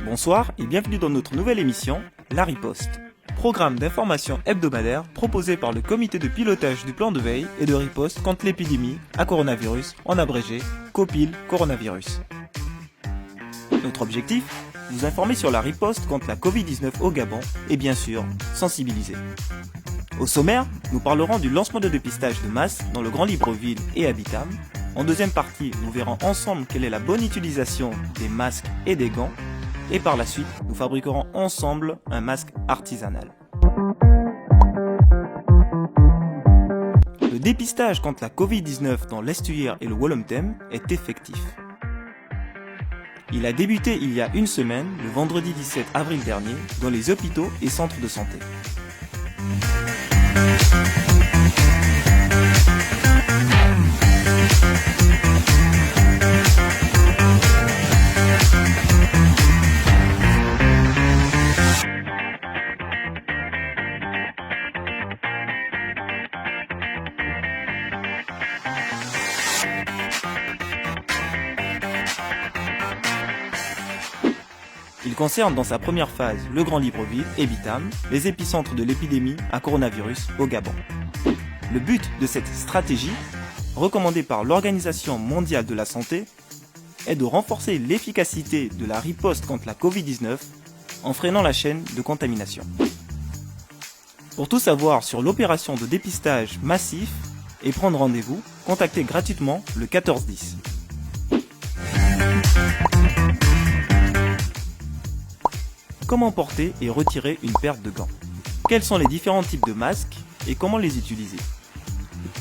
Bonsoir et bienvenue dans notre nouvelle émission, La Riposte. Programme d'information hebdomadaire proposé par le comité de pilotage du plan de veille et de riposte contre l'épidémie à coronavirus, en abrégé, COPIL Coronavirus. Notre objectif, vous informer sur la riposte contre la Covid-19 au Gabon et bien sûr, sensibiliser. Au sommaire, nous parlerons du lancement de dépistage de masse dans le Grand Libreville et Habitam. En deuxième partie, nous verrons ensemble quelle est la bonne utilisation des masques et des gants. Et par la suite, nous fabriquerons ensemble un masque artisanal. Le dépistage contre la Covid-19 dans l'estuaire et le Wollomtem est effectif. Il a débuté il y a une semaine, le vendredi 17 avril dernier, dans les hôpitaux et centres de santé. Il concerne dans sa première phase le Grand Libreville et Habitam, les épicentres de l'épidémie à coronavirus au Gabon. Le but de cette stratégie, recommandée par l'Organisation mondiale de la santé, est de renforcer l'efficacité de la riposte contre la Covid-19 en freinant la chaîne de contamination. Pour tout savoir sur l'opération de dépistage massif et prendre rendez-vous, contactez gratuitement le 1410. Comment porter et retirer une paire de gants? Quels sont les différents types de masques et comment les utiliser?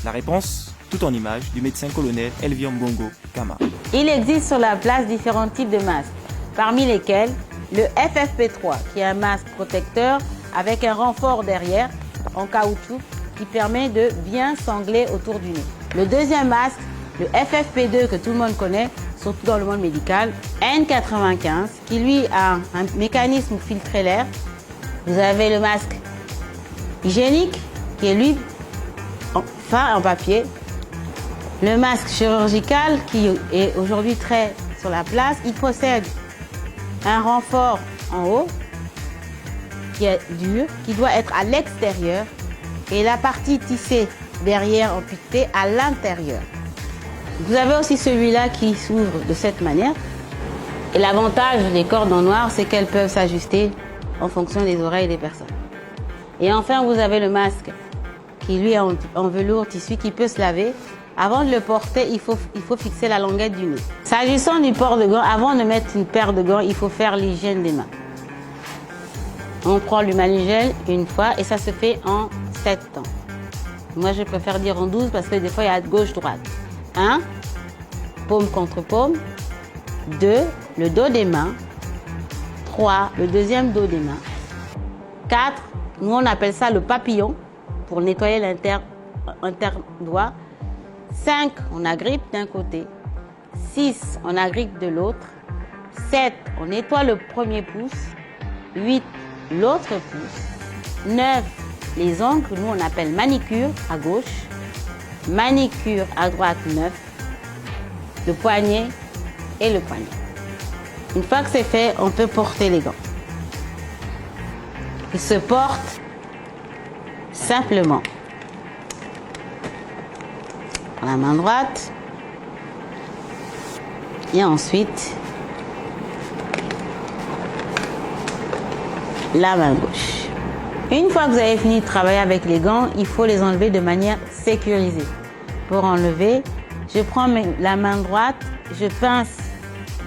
La réponse, tout en images, du médecin-colonel Elvion Bongo Kama. Il existe sur la place différents types de masques, parmi lesquels le FFP3, qui est un masque protecteur avec un renfort derrière en caoutchouc qui permet de bien sangler autour du nez. Le deuxième masque, le FFP2 que tout le monde connaît, surtout dans le monde médical, N95, qui lui a un mécanisme pour filtrer l'air. Vous avez le masque hygiénique, qui est lui en papier. Le masque chirurgical, qui est aujourd'hui très sur la place, il possède un renfort en haut, qui est dur, qui doit être à l'extérieur, et la partie tissée derrière amputée à l'intérieur. Vous avez aussi celui-là qui s'ouvre de cette manière. Et l'avantage des cordes en noir, c'est qu'elles peuvent s'ajuster en fonction des oreilles des personnes. Et enfin, vous avez le masque qui, lui, est en velours tissu, qui peut se laver. Avant de le porter, il faut fixer la longueur du nez. S'agissant du port de gants, avant de mettre une paire de gants, il faut faire l'hygiène des mains. On prend l'humanigel une fois et ça se fait en 7 temps. Moi, je préfère dire en 12 parce que des fois, il y a gauche-droite. 1, paume contre paume. 2, le dos des mains. 3, le deuxième dos des mains. 4, nous on appelle ça le papillon pour nettoyer l'inter-doigt. 5, on agrippe d'un côté. 6, on agrippe de l'autre. 7, on nettoie le premier pouce. 8, l'autre pouce. 9, les ongles, nous on appelle manicure à gauche. Manicure à droite 9, le poignet et le poignet. Une fois que c'est fait, on peut porter les gants. Ils se portent simplement la main droite et ensuite la main gauche. Une fois que vous avez fini de travailler avec les gants, il faut les enlever de manière sécurisée. Pour enlever, je prends la main droite, je pince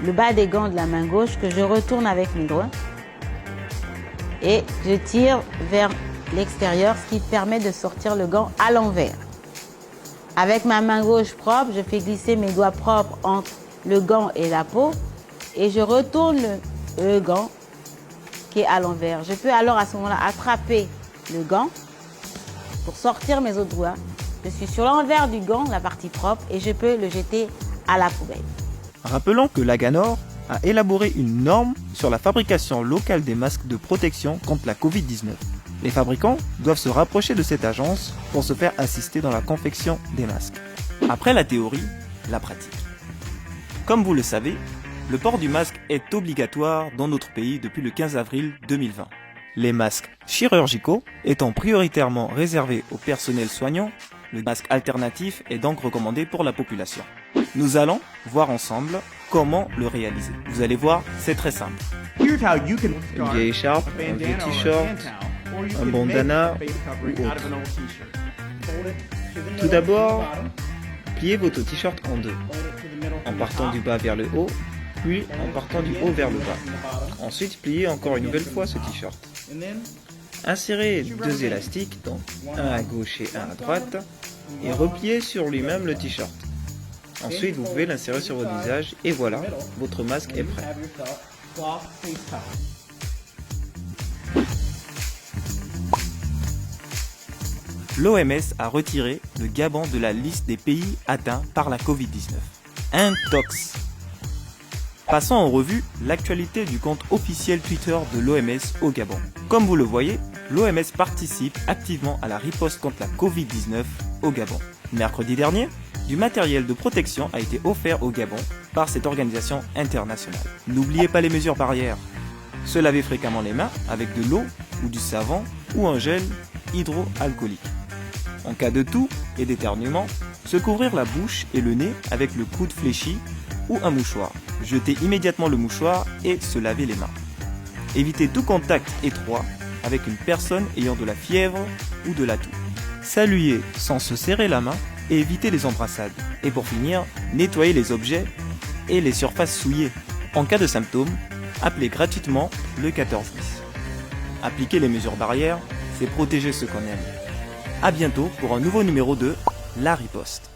le bas des gants de la main gauche que je retourne avec mes doigts et je tire vers l'extérieur, ce qui permet de sortir le gant à l'envers. Avec ma main gauche propre, je fais glisser mes doigts propres entre le gant et la peau et je retourne le gant qui est à l'envers. Je peux alors à ce moment-là attraper le gant pour sortir mes autres doigts. Je suis sur l'envers du gant, la partie propre, et je peux le jeter à la poubelle. Rappelons que l'Aganor a élaboré une norme sur la fabrication locale des masques de protection contre la Covid-19. Les fabricants doivent se rapprocher de cette agence pour se faire assister dans la confection des masques. Après la théorie, la pratique. Comme vous le savez, Le port du masque est obligatoire dans notre pays depuis le 15 avril 2020. Les masques chirurgicaux étant prioritairement réservés au personnel soignant, le masque alternatif est donc recommandé pour la population. Nous allons voir ensemble comment le réaliser. Vous allez voir, c'est très simple. Une Une vieille écharpe, un vieux t-shirt, un bandana ou autre. Tout d'abord, pliez votre t-shirt en deux, en partant du bas vers le haut, puis en partant du haut vers le bas. Ensuite, pliez encore une nouvelle fois ce t-shirt. Insérez deux élastiques, donc un à gauche et un à droite, et repliez sur lui-même le t-shirt. Ensuite, vous pouvez l'insérer sur votre visage et voilà, votre masque est prêt. L'OMS a retiré le Gabon de la liste des pays atteints par la Covid-19. Intox. Passons en revue l'actualité du compte officiel Twitter de l'OMS au Gabon. Comme vous le voyez, l'OMS participe activement à la riposte contre la Covid-19 au Gabon. Mercredi dernier, du matériel de protection a été offert au Gabon par cette organisation internationale. N'oubliez pas les mesures barrières. Se laver fréquemment les mains avec de l'eau ou du savon ou un gel hydroalcoolique. En cas de toux et d'éternuement, se couvrir la bouche et le nez avec le coude fléchi ou un mouchoir. Jeter immédiatement le mouchoir et se laver les mains. Évitez tout contact étroit avec une personne ayant de la fièvre ou de la toux. Saluer sans se serrer la main et éviter les embrassades. Et pour finir, nettoyer les objets et les surfaces souillées. En cas de symptômes, appelez gratuitement le 1410. Appliquer les mesures barrières, c'est protéger ceux qu'on aime. A bientôt pour un nouveau numéro de La Riposte.